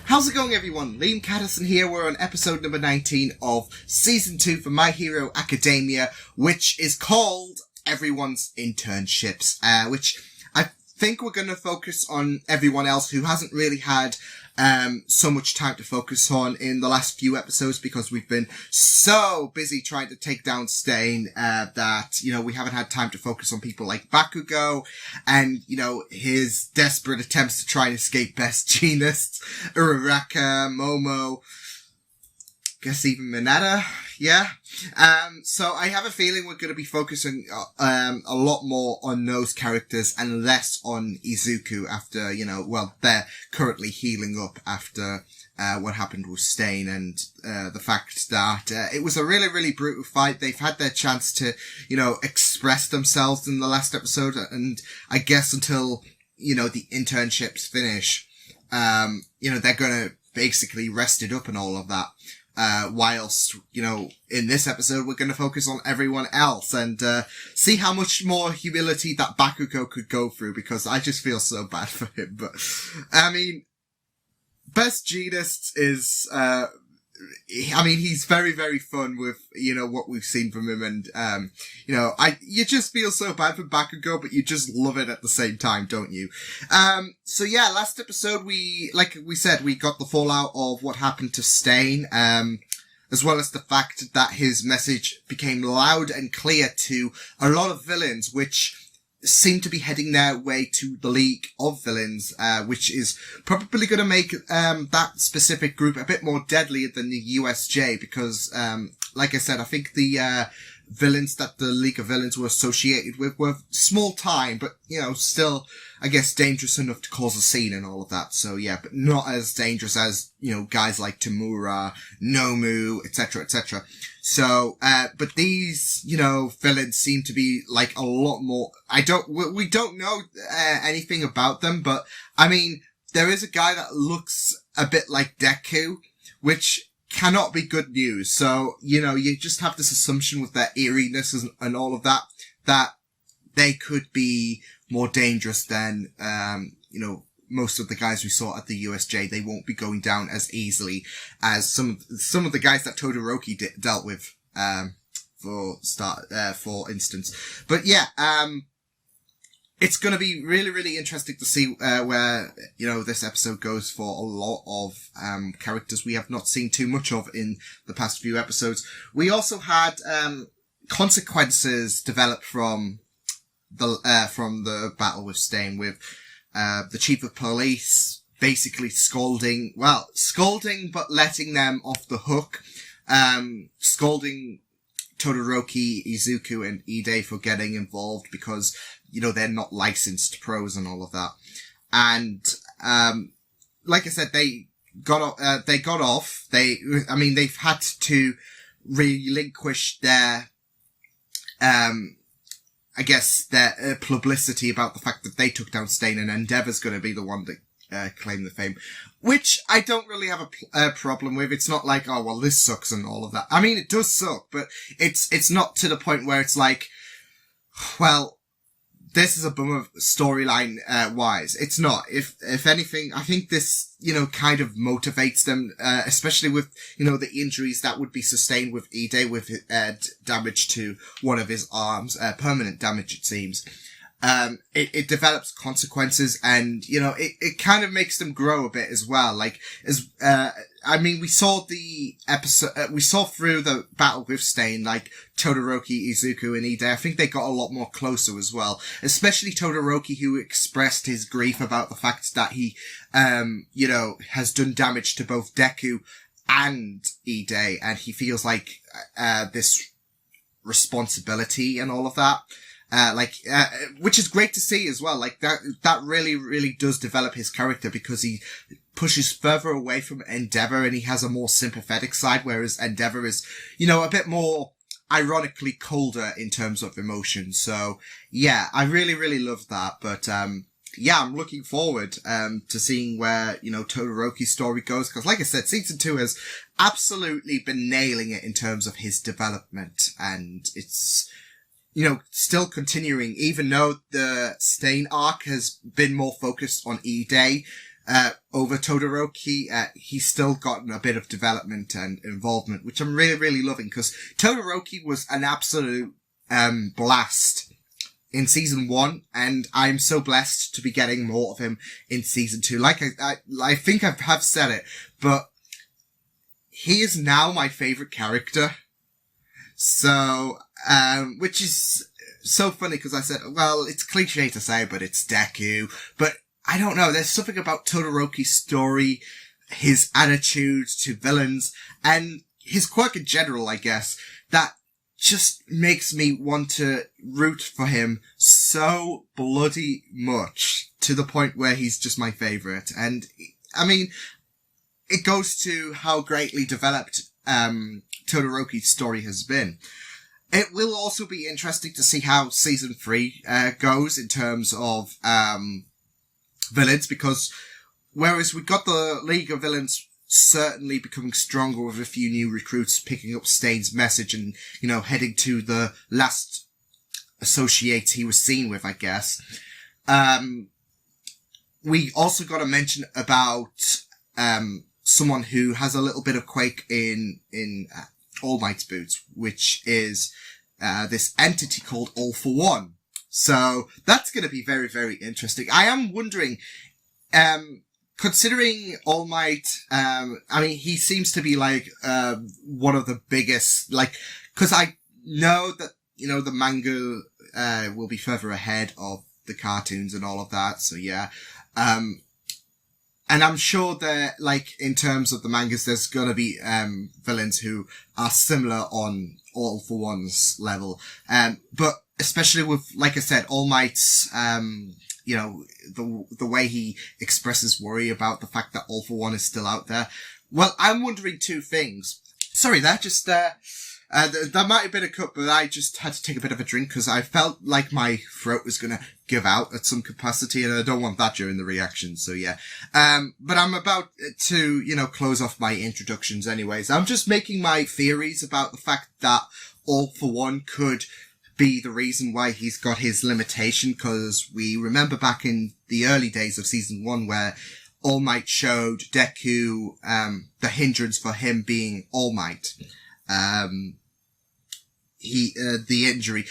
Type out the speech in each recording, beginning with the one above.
How's it going, everyone? Liam Catterson here. We're on episode number 19 of Season 2 for My Hero Academia, which is called Everyone's Internships, which I think we're going to focus on everyone else who hasn't really had so much time to focus on in the last few episodes because we've been so busy trying to take down Stain that, we haven't had time to focus on people like Bakugo and, his desperate attempts to try and escape Best Jeanists, Uraraka, Momo, guess even Mineta, yeah. So I have a feeling we're going to be focusing a lot more on those characters and less on Izuku after, they're currently healing up after what happened with Stain and the fact that it was a really, really brutal fight. They've had their chance to, express themselves in the last episode, and I guess until, the internships finish, they're going to basically rest it up and all of that. Whilst, in this episode, we're going to focus on everyone else and, see how much more humility that Bakugo could go through, because I just feel so bad for him. But, Best Jeanist is, he's very, very fun with, what we've seen from him. And, you just feel so bad for Bakugo, but you just love it at the same time, don't you? So yeah, last episode, like we said, we got the fallout of what happened to Stain, as well as the fact that his message became loud and clear to a lot of villains, which seem to be heading their way to the League of Villains, which is probably going to make that specific group a bit more deadly than the USJ, because, like I said, I think the villains that the League of Villains were associated with were small time, but, still, I guess, dangerous enough to cause a scene and all of that. So, yeah, but not as dangerous as, guys like Tamura, Nomu, etc., etc. So, but these, villains seem to be like a lot more, we don't know anything about them, but there is a guy that looks a bit like Deku, which cannot be good news. So, you just have this assumption with their eeriness and all of that, that they could be more dangerous than, most of the guys we saw at the USJ. They won't be going down as easily as some of the guys that Todoroki dealt with, for instance. But yeah, it's going to be really, really interesting to see, where, this episode goes for a lot of, characters we have not seen too much of in the past few episodes. We also had, consequences develop from the battle with Stain, with, the chief of police basically scolding, but letting them off the hook, scolding Todoroki, Izuku, and Ide for getting involved because, they're not licensed pros and all of that. And, like I said, they got off. They've had to relinquish their, their publicity about the fact that they took down Stain, and Endeavor's going to be the one that claim the fame, which I don't really have a problem with. It's not like, oh, well, this sucks and all of that. It does suck, but it's not to the point where it's like, well, this is a bummer storyline, wise. It's not. If anything, I think this, kind of motivates them, especially with, the injuries that would be sustained with Ide, with, damage to one of his arms, permanent damage, it seems. It develops consequences, and, it kind of makes them grow a bit as well. Like, we saw the episode, we saw through the battle with Stain, like, Todoroki, Izuku, and Ide. I think they got a lot more closer as well. Especially Todoroki, who expressed his grief about the fact that he, has done damage to both Deku and Ide, and he feels like, this responsibility and all of that. Which is great to see as well. Like, that really, really does develop his character, because he pushes further away from Endeavor and he has a more sympathetic side, whereas Endeavor is, a bit more ironically colder in terms of emotion. So, yeah, I really, really love that. But, yeah, I'm looking forward, to seeing where, Todoroki's story goes. Cause like I said, season 2 has absolutely been nailing it in terms of his development, and it's, still continuing, even though the Stain arc has been more focused on Ide. over Todoroki. He's still gotten a bit of development and involvement, which I'm really, really loving, because Todoroki was an absolute blast in season 1, and I'm so blessed to be getting more of him in season 2. Like I think I have said it, but he is now my favorite character. So, which is so funny, because I said, well, it's cliche to say, but it's Deku. But I don't know, there's something about Todoroki's story, his attitude to villains, and his quirk in general, I guess, that just makes me want to root for him so bloody much, to the point where he's just my favourite. And, I mean, it goes to how greatly developed Todoroki's story has been. It will also be interesting to see how season 3 goes in terms of villains, because whereas we got the League of Villains certainly becoming stronger with a few new recruits picking up Stain's message and, you know, heading to the last associates he was seen with, I guess. We also got to mention about someone who has a little bit of Quake in All Might's boots, which is this entity called All for One. So that's going to be very, very interesting. I am wondering, considering All Might, I mean, he seems to be like one of the biggest, like, because I know that, you know, the manga will be further ahead of the cartoons and all of that. So yeah. And I'm sure that, like, in terms of the mangas, there's gonna be, villains who are similar on All for One's level. But especially with, like I said, All Might's, you know, the way he expresses worry about the fact that All for One is still out there. Well, I'm wondering two things. Sorry, that just, that might have been a cut, but I just had to take a bit of a drink because I felt like my throat was going to give out at some capacity, and I don't want that during the reaction. So yeah. But I'm about to, you know, close off my introductions anyways. I'm just making my theories about the fact that All for One could be the reason why he's got his limitation, because we remember back in the early days of season 1 where All Might showed Deku, the hindrance for him being All Might. The injury,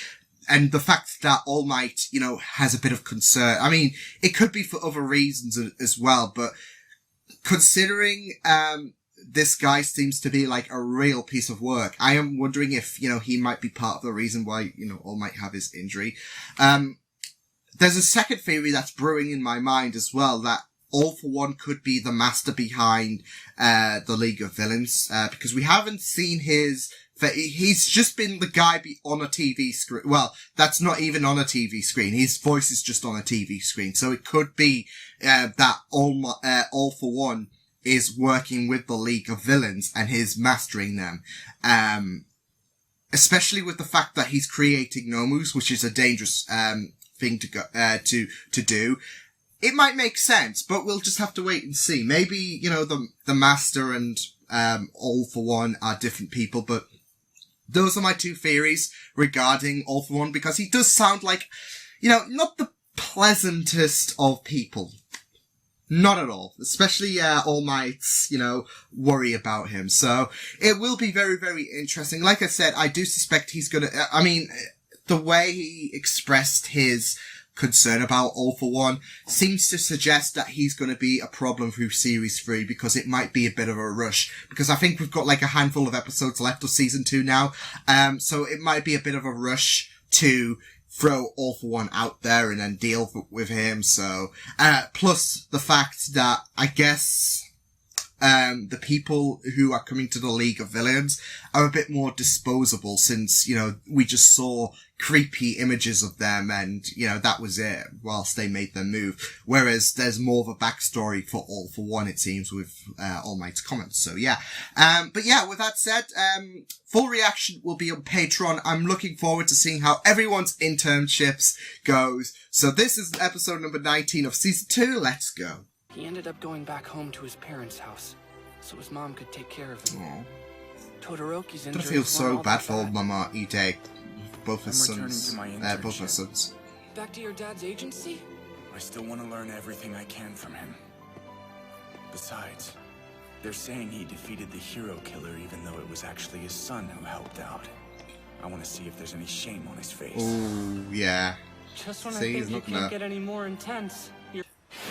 and the fact that All Might, you know, has a bit of concern. I mean, it could be for other reasons as well, but considering, this guy seems to be like a real piece of work, I am wondering if, you know, he might be part of the reason why, you know, All Might have his injury. There's a second theory that's brewing in my mind as well, that All for One could be the master behind the League of Villains, because we haven't seen he's just been the guy on a TV screen. Well, that's not even on a TV screen. His voice is just on a TV screen. So it could be that All for One is working with the League of Villains and he's mastering them. Especially with the fact that he's creating Nomus, which is a dangerous thing to do. It might make sense, but we'll just have to wait and see. Maybe, you know, the Master and All for One are different people, but those are my two theories regarding All for One, because he does sound like, you know, not the pleasantest of people. Not at all. Especially All Might's, you know, worry about him. So it will be very, very interesting. Like I said, I do suspect he's gonna, I mean, the way he expressed his concern about All for One seems to suggest that he's going to be a problem through series 3, because it might be a bit of a rush, because I think we've got like a handful of episodes left of season 2 now. So it might be a bit of a rush to throw All for One out there and then deal with him. So, plus the fact that I guess, the people who are coming to the League of Villains are a bit more disposable, since, you know, we just saw creepy images of them and, you know, that was it whilst they made their move. Whereas there's more of a backstory for All for One, it seems, with All Might's comments. So yeah. But yeah, with that said, full reaction will be on Patreon. I'm looking forward to seeing how everyone's internships goes. So this is episode number 19 of season 2. Let's go. He ended up going back home to his parents' house, so his mom could take care of him. Aww. Todoroki's I injuries feel so weren't bad all for that Mama Ide. Both his I'm returning sons. to my Both my internship. sons. bad. Back to your dad's agency? I still want to learn everything I can from him. Besides, they're saying he defeated the hero killer even though it was actually his son who helped out. I want to see if there's any shame on his face. Oh, yeah. Just when See, I he's think you not can't gonna- get any more intense.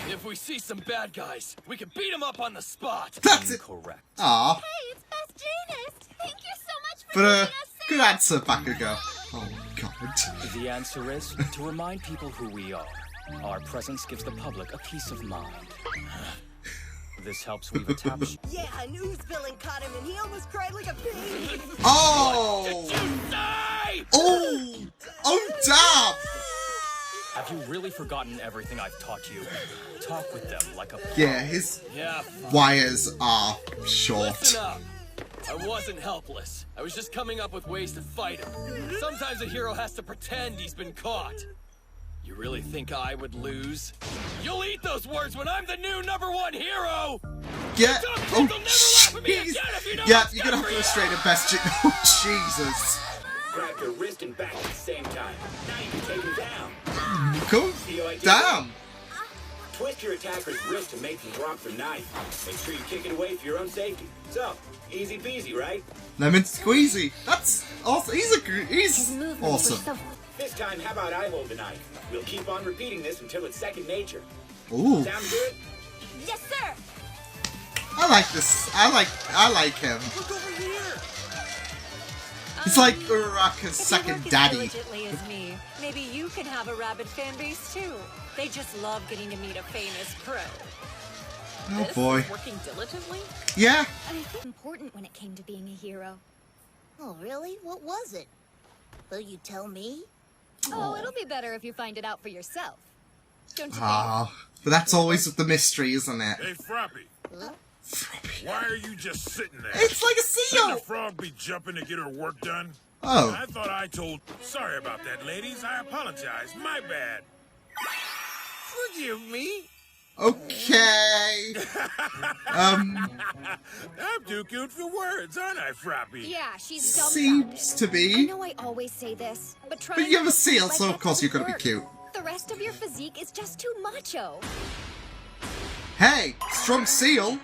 If we see some bad guys, we can beat them up on the spot. That's it. Correct. Aw. Hey, it's Best Janist. Thank you so much for But, keeping us safe. good answer, Bakugo. Oh, God. The answer is to remind people who we are. Our presence gives the public a peace of mind. This helps weave a tap. Yeah, a news villain caught him and he almost cried like a baby. Oh! Say! Oh! Oh, damn! Have you really forgotten everything I've taught you? Talk with them like a... Yeah, his Yeah, wires are short. listen up. I wasn't helpless. I was just coming up with ways to fight him. Sometimes a hero has to pretend he's been caught. You really think I would lose? You'll eat those words when I'm the new #1 hero! Yeah. Some kids Oh, will never laugh at me jeez. again if you know Yeah, what's you're gonna good have to for restrain you. a best. Oh, Jesus. Grab your wrist and back at the same time. Now you can take him down. Cool. See how I did Damn. that? Twist your attacker's wrist to make him drop their knife. Make sure you kick it away for your own safety. So, easy peasy, right? Lemon squeezy. That's awesome. He's His movements were awesome. so... This time, how about I hold the knife? We'll keep on repeating this until it's second nature. Ooh. Sound good? Yes, sir. I like this. I like him. Look over here. He's like Uraraka's second daddy. Diligently as me, maybe you can have a rabid fan base too. They just love getting to meet a famous pro. Oh boy. Working diligently? Yeah. I think important when it came to being a hero. Oh, really? What was it? Will you tell me? Oh, it'll be better if you find it out for yourself. Don't you think? Ah, but that's always the mystery, isn't it? Hey, Froppy, Huh? why are you just sitting there? It's like a Shouldn't seal. a frog be jumping to get her work done? Oh. I thought I told... Sorry about that, ladies. I apologize. My bad. Forgive me. Okay. I'm too cute for words, aren't I, Froppy? Yeah, she's dumbfounded. Seems to I be. know I always say this, but try. But you have a seal, like so that of course you're doesn't gonna be work. cute. The rest of your physique is just too macho. Hey, strong seal.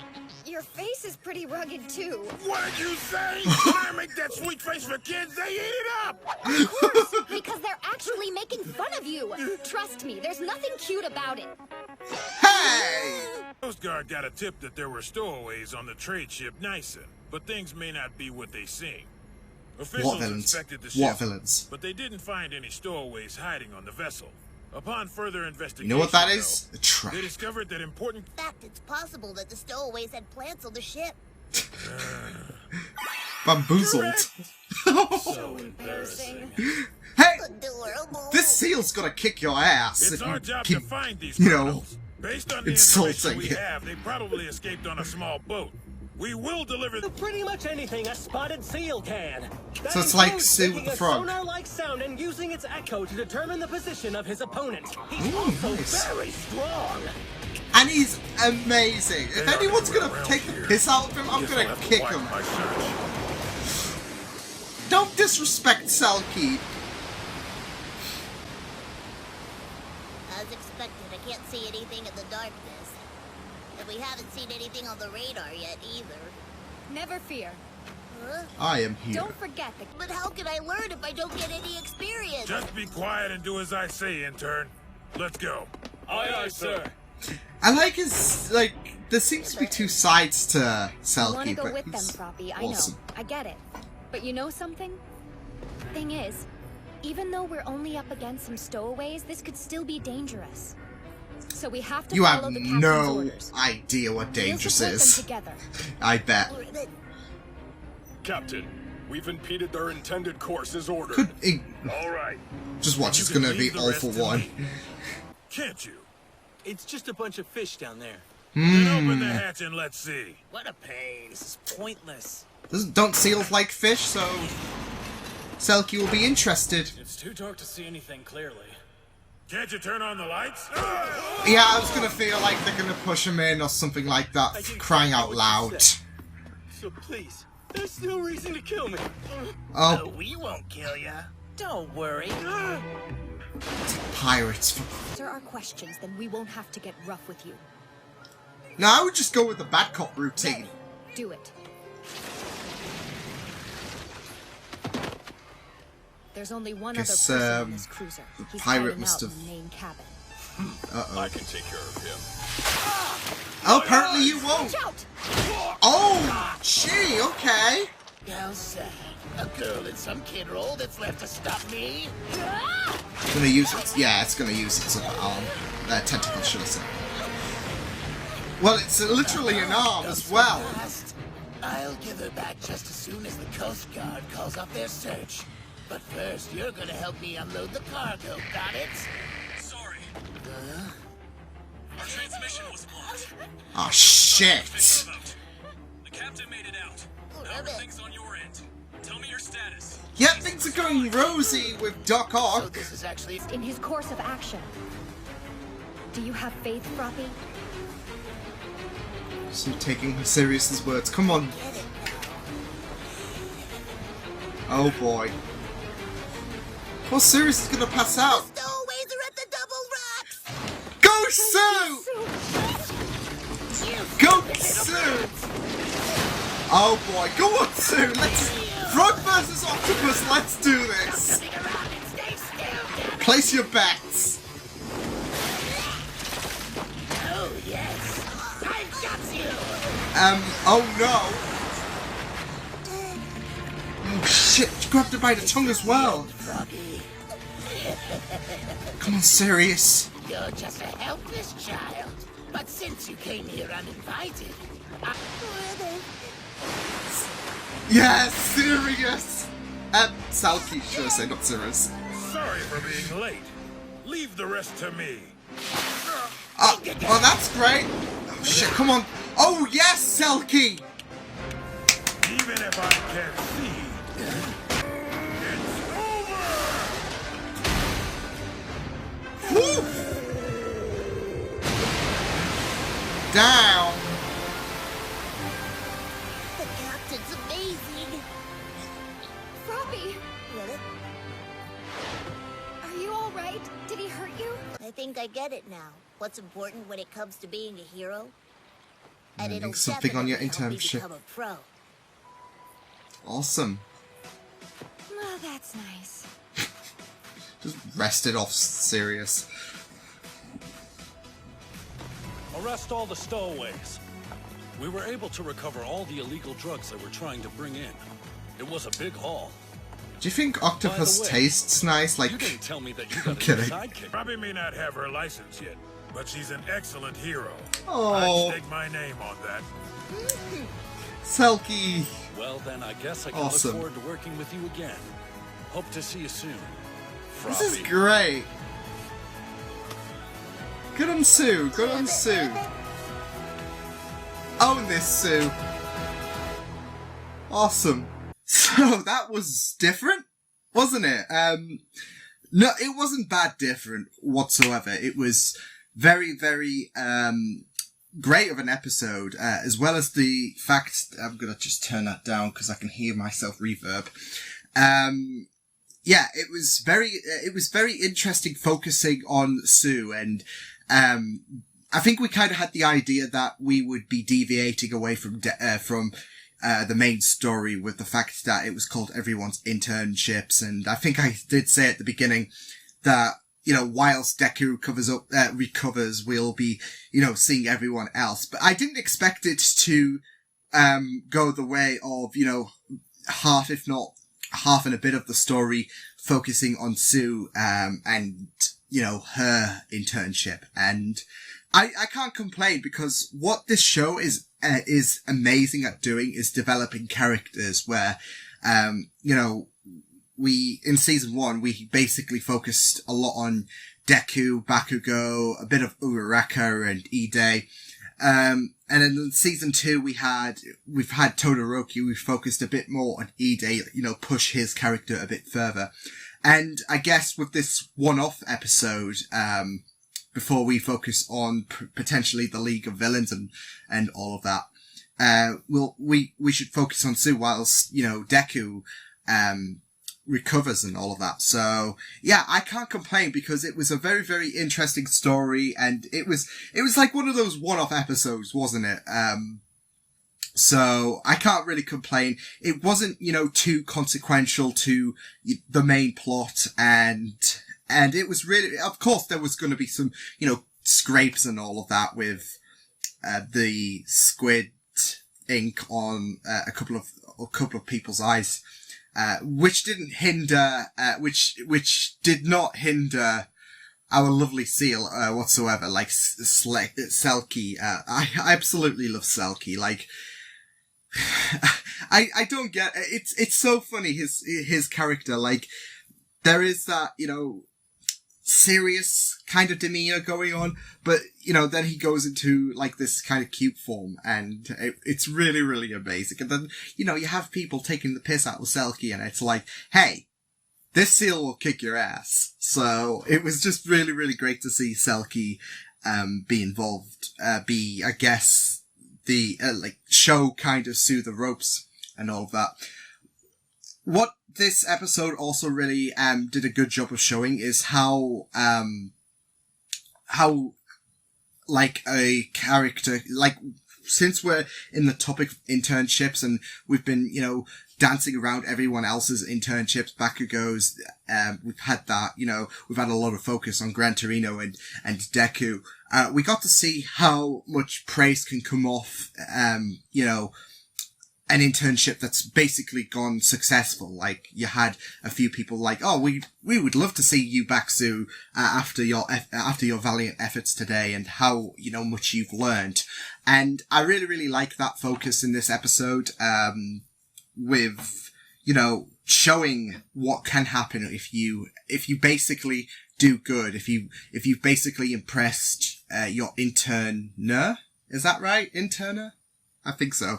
Your face is pretty rugged too. What'd you say? When I make that sweet face for kids, they eat it up! Of course, because they're actually making fun of you. Trust me, there's nothing cute about it. Hey. Coast Guard got a tip that there were stowaways on the trade ship Nyson, but things may not be what they seem. Officials What villains? inspected the ship, What villains? but they didn't find any stowaways hiding on the vessel. Upon further investigation, You know what that is? though, A trap. they discovered that important... In fact, it's possible that the stowaways had plants on the ship. Bamboozled. So embarrassing. Hey, Adorable. this seal's gonna kick your ass. It's if our you job keep, to find these you know, criminals. Based on the insulting. information we have, they probably escaped on a small boat. We will deliver... Pretty much anything a spotted seal can. So it's like Sue with the frog. sonar-like sound and using its echo to determine the position of his opponent. He's Ooh, also nice. very strong. And he's amazing. If anyone's gonna take the piss out of him, I'm gonna Guess I'll have to kick widen him. my search. Don't disrespect Selkie. As expected, I can't see anything in the darkness. And we haven't seen anything on the radar yet either. Never fear. Huh? I am here. Don't forget that. But how can I learn if I don't get any experience? Just be quiet and do as I say, intern. Let's go. Aye, aye, sir. I like his, like, there seems to be two sides to You want to Selkie, go but with them, he's Froppy. I awesome. know. I get it. But you know something? Thing is, even though we're only up against some stowaways, this could still be dangerous. So we have to You have follow the captain's no orders. idea what We'll dangerous support is. them together. I bet. Captain, we've impeded their intended course as ordered. Could All right. just watch. You It's can gonna be leave the all rest for to one. me. Can't you? It's just a bunch of fish down there. Then open the hatch and let's see. What a pain. This is pointless. Don't seals like fish, so Selkie will be interested. It's too dark to see anything clearly. Can't you turn on the lights? Yeah, I was gonna feel like they're gonna push him in or something like that. For crying out loud. So please, there's no reason to kill me. Oh, We won't kill ya. Don't worry. pirates. Answer our questions, then we won't have to get rough with you. No, I would just go with the bad cop routine. Do it. There's only one other Guess, person in this cruiser. the He's pirate hiding must out have- in the main cabin. Uh-oh. I can take care of him. Oh, apparently you won't. Watch out! Oh, gee, okay. How sad. A girl and some kid roll that's left to stop me? It's gonna use it. Yeah, it's gonna use its other arm. Tentacle, should I say. Well, it's literally an arm as well. Fast. I'll give her back just as soon as the Coast Guard calls off their search. But first, you're gonna help me unload the cargo, got it? Sorry. Our transmission was blocked. Oh, shit. The captain made it out. Now everything's on your end. Tell me your status. Yeah, things are going rosy with Doc Ock. So this is actually In his course of action. Do you have faith, Froppy? So taking her serious as words. Come on. Oh boy. Poor Sirius is gonna pass out. Stowaways are at the double rocks! Go Sue! Go Sue! Oh boy, go on Sue! Let's Frog versus Octopus, let's do this! Place your bets! Oh yes, I've got you. Oh no! Oh shit, she grabbed her by the tongue as well! Come on, Sirius! You're just a helpless child. But since you came here uninvited, Yes, Sirius! Salky, should I say, not Sirius. Sorry for being late. Leave the rest to me. Oh, well, that's great! Oh shit, come on! Oh yes, Selkie! Even if I can't see, it's over! Woo! Down! The captain's amazing! Froppy! Are you alright? Did he hurt you? I think I get it now. What's important when it comes to being a hero? And Learning it'll something on your definitely help me internship. become a pro. Awesome. Oh, that's nice. Just rested off Sirius. Arrest all the stowaways. We were able to recover all the illegal drugs they were trying to bring in. It was a big haul. Do you think octopus By the way, tastes nice? Like, You didn't tell me that you I'm got a new kidding. sidekick. Robbie may not have her license yet, but she's an excellent hero. Oh. I'd stake my name on that. Selkie. Well, then I guess I can Awesome. look forward to working with you again. Hope to see you soon. This is Froppy. great. Good on Sue. Good on Sue. Own this, Sue. Awesome. So that was different, wasn't it? No, it wasn't bad different whatsoever. It was very, very great of an episode, as well as the fact I'm gonna just turn that down because I can hear myself reverb. Yeah, it was very interesting focusing on Sue, and I think we kind of had the idea that we would be deviating away from the main story with the fact that it was called Everyone's Internships, and I think I did say at the beginning that, you know, whilst Deku recovers, we'll be, you know, seeing everyone else. But I didn't expect it to go the way of, you know, half, if not half and a bit of the story focusing on Sue and, you know, her internship. And I can't complain, because what this show is amazing at doing is developing characters where, you know, in season 1, we basically focused a lot on Deku, Bakugo, a bit of Uraraka and Ide. And then in season 2, we've had Todoroki. We focused a bit more on Ide, you know, push his character a bit further. And I guess with this one-off episode, before we focus on potentially the League of Villains and all of that, we should focus on Sue whilst, you know, Deku, recovers and all of that. So yeah, I can't complain because it was a very, very interesting story, and it was like one of those one-off episodes, wasn't it? So I can't really complain. It wasn't, too consequential to the main plot, and it was really, of course, there was going to be some, scrapes and all of that with, the squid ink on, a couple of people's eyes, which didn't hinder, which did not hinder our lovely seal, whatsoever, like, Selkie. I absolutely love Selkie, like, I don't get it's so funny his character, like there is that serious kind of demeanor going on, but then he goes into like this kind of cute form, and it's really, really amazing. And then you have people taking the piss out of Selkie, and it's like, hey, this seal will kick your ass. So it was just really, really great to see Selkie be involved, be, I guess, the show kind of Sue the ropes and all of that. What this episode also really did a good job of showing is how like a character, like since we're in the topic of internships and we've been dancing around everyone else's internships, Bakugo's, we've had that, we've had a lot of focus on Gran Torino and Deku. We got to see how much praise can come off, an internship that's basically gone successful. Like, you had a few people like, oh, we would love to see you back, Sue, after your valiant efforts today, and how, much you've learned. And I really, really like that focus in this episode, with, showing what can happen if you basically do good, if you've basically impressed, your interner. Is that right? Interner? I think so.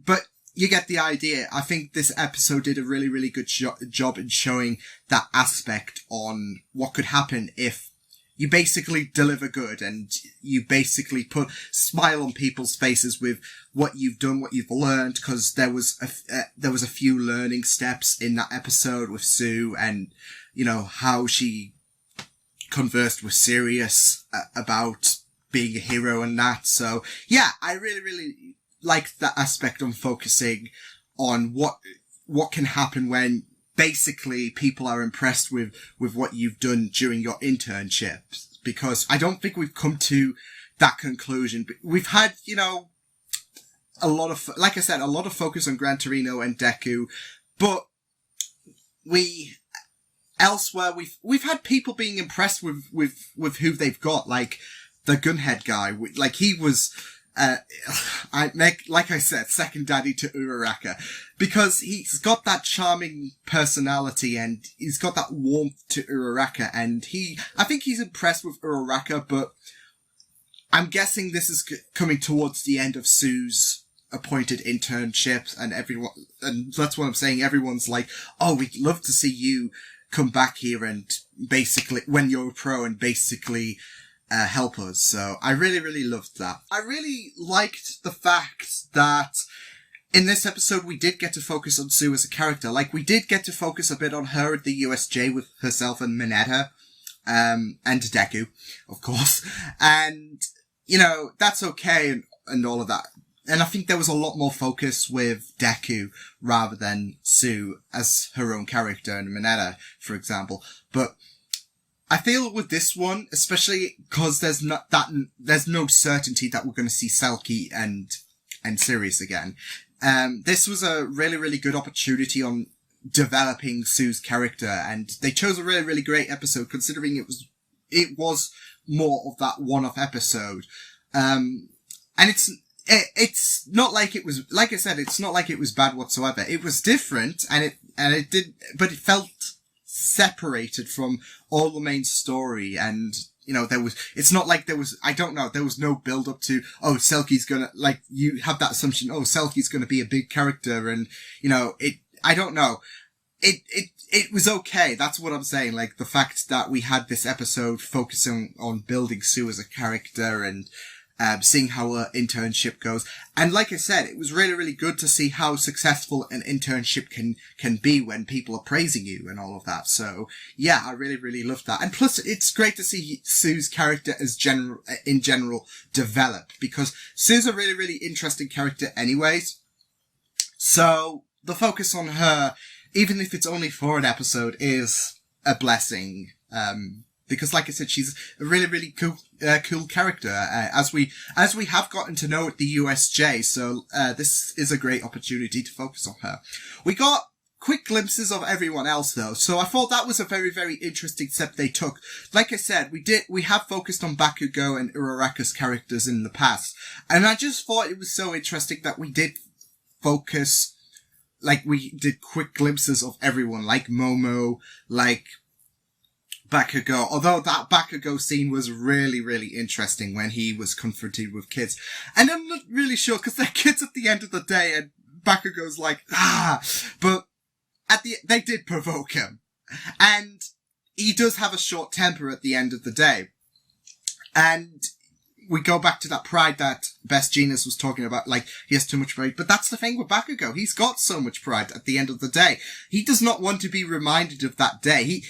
But you get the idea. I think this episode did a really, really good job in showing that aspect on what could happen if you basically deliver good and you basically put smile on people's faces with what you've done, what you've learned, because there was a few learning steps in that episode with Sue, and how she conversed with Sirius about being a hero and that. So yeah, I really, really like that aspect on focusing on what can happen when basically people are impressed with what you've done during your internships, because I don't think we've come to that conclusion. We've had, a lot of, like I said, a lot of focus on Gran Torino and Deku, but elsewhere we've had people being impressed with who they've got, like the gunhead guy, like he was, like I said, second daddy to Uraraka, because he's got that charming personality and he's got that warmth to Uraraka, and I think he's impressed with Uraraka, but I'm guessing this is coming towards the end of Sue's appointed internships, and that's what I'm saying, everyone's like, oh, we'd love to see you come back here and basically, when you're a pro, and basically help us. So I really, really loved that. I really liked the fact that in this episode we did get to focus on Sue as a character. Like, we did get to focus a bit on her at the USJ with herself and Mineta, and Deku, of course. And, that's okay and all of that. And I think there was a lot more focus with Deku rather than Sue as her own character, and Mineta, for example. But I feel with this one, especially because there's no certainty that we're going to see Selkie and Sirius again. This was a really, really good opportunity on developing Sue's character, and they chose a really, really great episode, considering it was more of that one-off episode. And it's not like it was, like I said, it's not like it was bad whatsoever. It was different, but it felt separated from all the main story, and it's not like there was no build up to, oh, Selkie's gonna, like, you have that assumption, oh, Selkie's gonna be a big character, and I don't know, it was okay. That's what I'm saying. Like, the fact that we had this episode focusing on building Sue as a character, and seeing how her internship goes. And like I said, it was really, really good to see how successful an internship can be when people are praising you and all of that. So yeah, I really, really loved that. And plus, it's great to see Sue's character in general develop, because Sue's a really, really interesting character anyways. So the focus on her, even if it's only for an episode, is a blessing. Because like I said, she's a really, really cool character, as we have gotten to know at the USJ. So, this is a great opportunity to focus on her. We got quick glimpses of everyone else though. So I thought that was a very, very interesting step they took. Like I said, we have focused on Bakugo and Uraraka's characters in the past. And I just thought it was so interesting that we did focus, like we did quick glimpses of everyone, like Momo, like Bakugo, although that Bakugo scene was really, really interesting when he was confronted with kids. And I'm not really sure, because they're kids at the end of the day, and Bakugo's like, but they did provoke him. And he does have a short temper at the end of the day. And we go back to that pride that Best Genius was talking about, like, he has too much pride. But that's the thing with Bakugo. He's got so much pride at the end of the day. He does not want to be reminded of that day.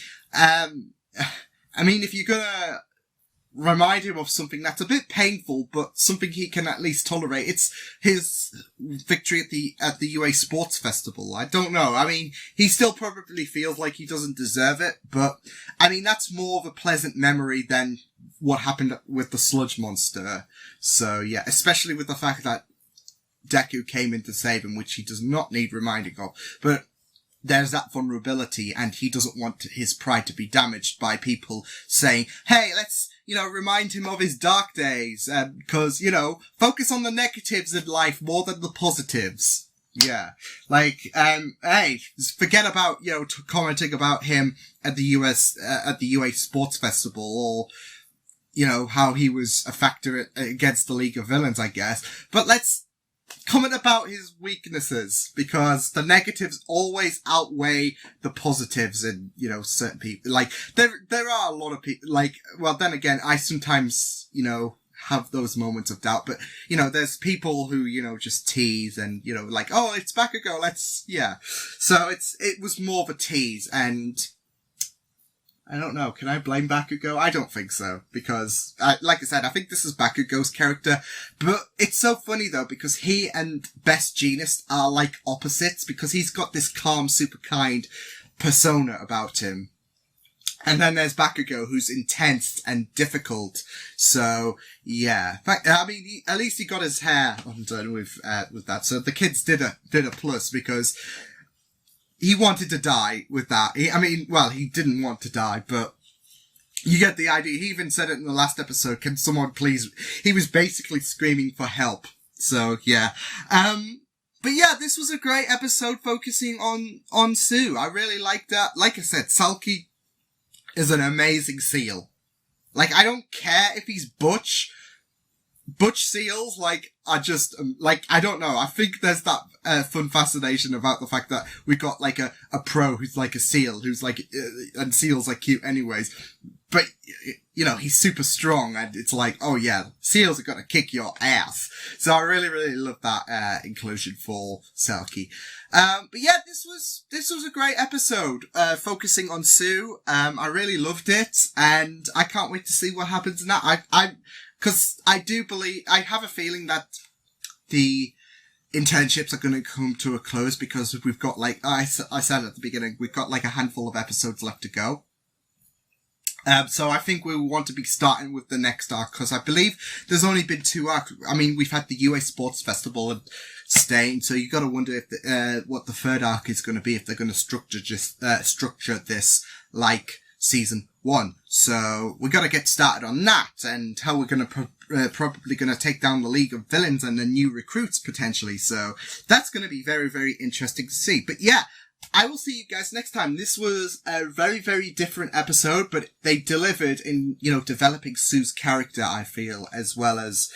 I mean, if you're gonna remind him of something that's a bit painful, but something he can at least tolerate, it's his victory at the UA Sports Festival. I don't know. I mean, he still probably feels like he doesn't deserve it, but I mean, that's more of a pleasant memory than what happened with the sludge monster. So yeah, especially with the fact that Deku came in to save him, which he does not need reminding of, but there's that vulnerability, and he doesn't want his pride to be damaged by people saying, hey, let's, remind him of his dark days, because, focus on the negatives in life more than the positives. Yeah. Like, hey, forget about, commenting about him at the UA Sports Festival, or, how he was a factor against the League of Villains, I guess. But let's comment about his weaknesses, because the negatives always outweigh the positives in, certain people. Like, there are a lot of people, like, well, then again, I sometimes, have those moments of doubt, but, there's people who, just tease and, like, oh, it's Bakugo, yeah. So it was more of a tease, and I don't know. Can I blame Bakugo? I don't think so, because, like I said, I think this is Bakugo's character. But it's so funny though, because he and Best Genius are like opposites, because he's got this calm, super kind persona about him. And then there's Bakugo, who's intense and difficult. So yeah, I mean, at least he got his hair undone with that. So the kids did a plus, because he wanted to die with that. He didn't want to die, but you get the idea. He even said it in the last episode, can someone please... He was basically screaming for help. So, yeah. But yeah, this was a great episode focusing on Sue. I really liked that. Like I said, Sulky is an amazing seal. Like, I don't care if he's Butch. Butch seals, are just, I don't know. I think there's that fun fascination about the fact that we got, a pro who's like a seal, who's and seals are cute anyways. But, he's super strong, and it's like, oh yeah, seals are gonna kick your ass. So I really, really love that, inclusion for Selkie. But yeah, this was a great episode, focusing on Sue. I really loved it, and I can't wait to see what happens now. Because I have a feeling that the internships are going to come to a close, because we've got, I said at the beginning, we've got a handful of episodes left to go. So I think we want to be starting with the next arc, because I believe there's only been 2 arcs. I mean, we've had the UA Sports Festival and Stain, so you got to wonder if what the 3rd arc is going to be, if they're going to structure this like season 1. So we got to get started on that, and how we're going to probably going to take down the League of Villains and the new recruits potentially. So that's going to be very, very interesting to see. But yeah, I will see you guys next time. This was a very, very different episode, but they delivered in, developing Sue's character, I feel, as well as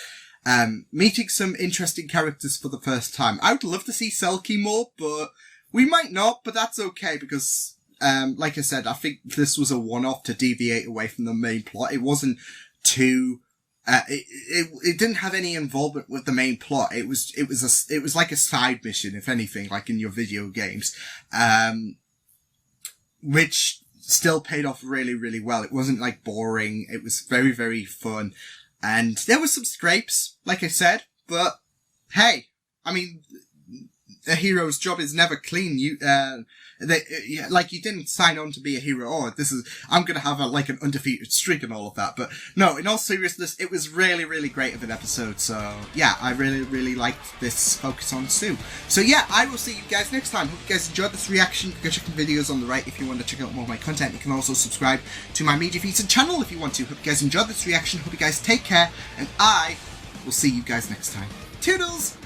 meeting some interesting characters for the first time. I would love to see Selkie more, but we might not, but that's okay, because like I said, I think this was a one-off to deviate away from the main plot. It wasn't too It didn't have any involvement with the main plot. It was like a side mission, if anything, like in your video games, which still paid off really, really well. It wasn't like boring. It was very, very fun. And there were some scrapes, like I said, but hey, I mean, a hero's job is never clean. You didn't sign on to be a hero. Oh, I'm gonna have an undefeated streak and all of that. But no, in all seriousness, it was really, really great of an episode. So yeah, I really, really liked this focus on Tsu. So yeah, I will see you guys next time. Hope you guys enjoyed this reaction. Go check the videos on the right if you want to check out more of my content. You can also subscribe to my media feeds and channel if you want to. Hope you guys enjoyed this reaction. Hope you guys take care, and I will see you guys next time. Toodles!